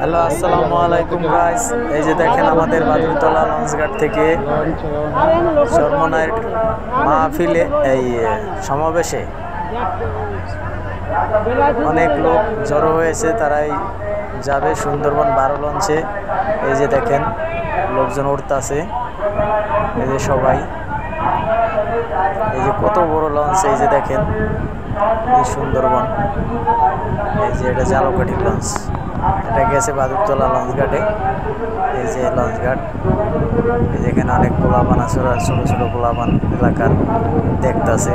Hello, আসসালামু আলাইকুম guys. এই যে দেখেন আমাদের বাদুরতলা লঞ্চঘাট থেকে চরমনাইয়ের মাহফিলে এই সমাবেশে অনেক লোক জড়ো হয়েছে। তারাই যাবে সুন্দরবন 12 লঞ্চে। এই যে দেখেন লোকজন উঠতেছে, এই যে সবাই, এই যে কত বড় লঞ্চ, এই যে দেখেন এই সুন্দরবন, এই যে এটা জালকাঠি লঞ্চ, এটা গেছে বাদুরতলা লঞ্চঘাটে। এই যে লঞ্চঘাট, এই যে এখানে অনেক পোলাপান আছে, ছোট ছোট পোলাপান এলাকার দেখতেছে।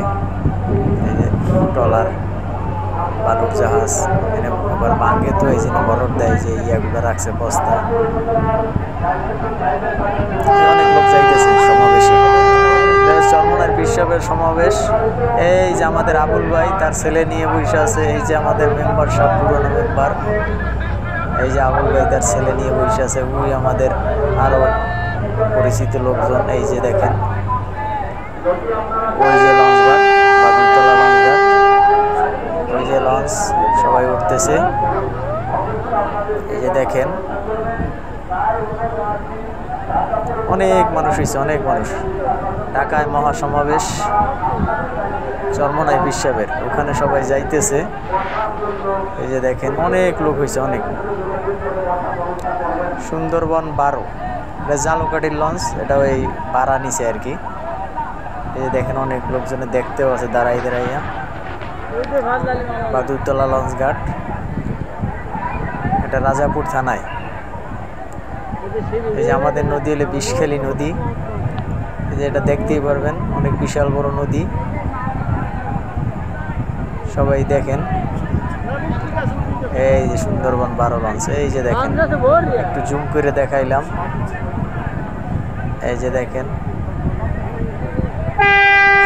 এই যে ট্রলার, বালুর জাহাজ, এনে আবার ভাঙ্গে তো এই যে বরফ দেয়, যে ইয়াগুলো রাখছে বস্তা। অনেক লোক যাইতেছে সমাবেশে, চরমনার বিশ্বের সমাবেশ। এই যে আমাদের আবুল ভাই তার ছেলে নিয়ে বসে আছে। এই যে আমাদের মেম্বার, সব পুরনো মেম্বার, এই যে আবুল ভাই তার ছেলে নিয়ে বসে আছে। ওই আমাদের আরো পরিচিত লোকজন। এই যে দেখেন ওই যে লঞ্চঘাট, বাদুরতলা লঞ্চঘাট, ওই যে লঞ্চ, সবাই উঠতেছে। এই যে দেখেন অনেক মানুষ হয়েছে, অনেক মানুষ। ঢাকায় মহাসমাবেশ চরমনাই বিশ্বের, ওখানে সবাই যাইতেছে। এই যে দেখেন অনেক লোক হয়েছে, অনেক। সুন্দরবন 12, এটা জালকাঠির লঞ্চ, এটা ওই ভাড়া নিছে আর কি। এই যে দেখেন অনেক লোকজনে দেখতেও আছে দাঁড়াই দাঁড়াইয়া। বাদুরতলা লঞ্চঘাট, এটা রাজাপুর থানায়। এই যে আমাদের নদী হলে বিষখালী নদী। এই যে এটা দেখতেই পারবেন, অনেক বিশাল বড় নদী। সবাই দেখেন এই যে সুন্দরবন 12 লঞ্চ। এই যে দেখেন, একটু জুম করে দেখাইলাম। এই যে দেখেন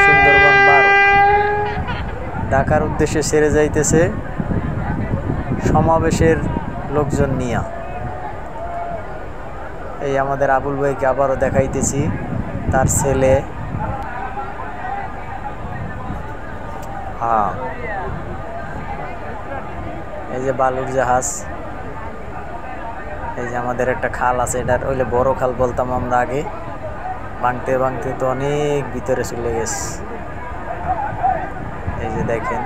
সুন্দরবন 12 ঢাকার উদ্দেশ্যে ছেড়ে যাইতেছে সমাবেশের লোকজন নিয়ে। এই আমাদের আবুল ভাইকে আবারও দেখাইতেছি, তার ছেলে। হ্যাঁ, এই যে বালুর জাহাজ। এই যে আমাদের একটা খাল আছে, এটা ওইলে বড় খাল বলতাম আমরা আগে। ভাঙতে ভাঙতে তো অনেক ভিতরে চলে গেছে। এই যে দেখেন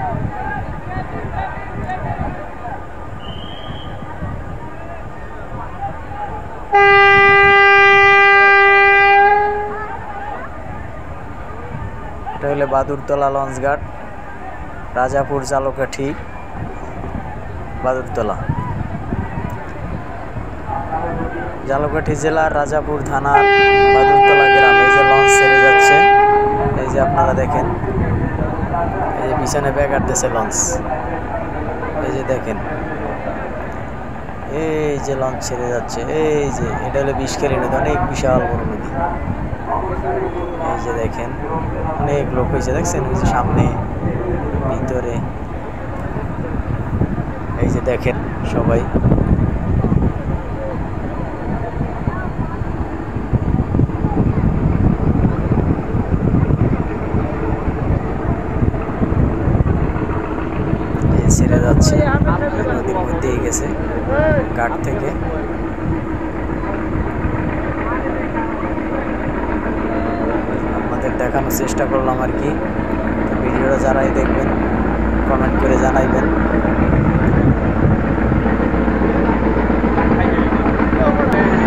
এটা হইলে বাদুরতলা লঞ্চঘাট, রাজাপুর জালকাঠি বাদুরতলা, জালকাঠি জেলার রাজাপুর থানার বাদুরতলা গ্রাম। এই যে লঞ্চ ছেড়ে যাচ্ছে, এই যে আপনারা দেখেন, এই যে পিছনে ব্যাগ আটতেছে লঞ্চ। এই যে দেখেন এই যে লঞ্চ ছেড়ে যাচ্ছে। এই যে এটা হলো বিষখালী নদী, অনেক বিশাল বড় নদী। এই যে দেখেন অনেক লোক হয়েছে, দেখছেন ওই যে সামনে, ভিতরে। এই যে দেখেন সবাই, ছেড়ে যাচ্ছে, নদীর মধ্যেই গেছে ঘাট থেকে। আপনাদের দেখানোর চেষ্টা করলাম আর কি। ভিডিওটা যারাই দেখবেন কমেন্ট করে জানাইবেন।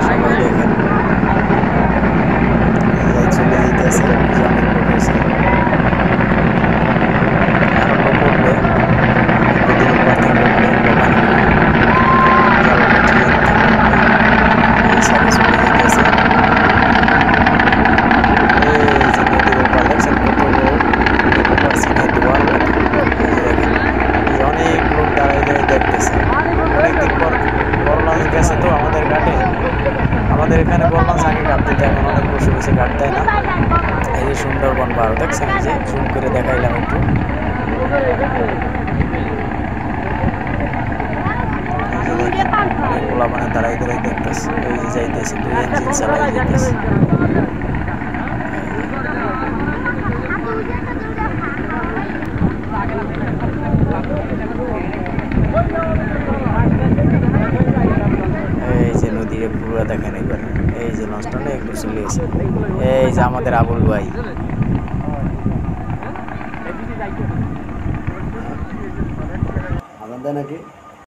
সবাই দেখেন চলে যেতেছে, অনেক লোক হয়েছে। আরো লোক উঠবে, নদীর উপর থেকে উঠবে, আমাদের এখানে বললাম আগে ঘাট দিতে, এখন অনেক বসে বসে ঘাট দেয় না। এই যে সুন্দরবন 12 দেখছেন, এই যে জুম করে দেখাইলাম একটু। এই যে দেখেন অনেক পোলাপানে দাঁড়াই দাঁড়াই দেখতেছে। এই যে যাইতেছে, 2 ইঞ্জিন চালাই যাইতেছে। এই যে লঞ্চটা অনেক দূর চলে গেছে। এই যে আমাদের আবুল ভাই, আনন্দ নাকি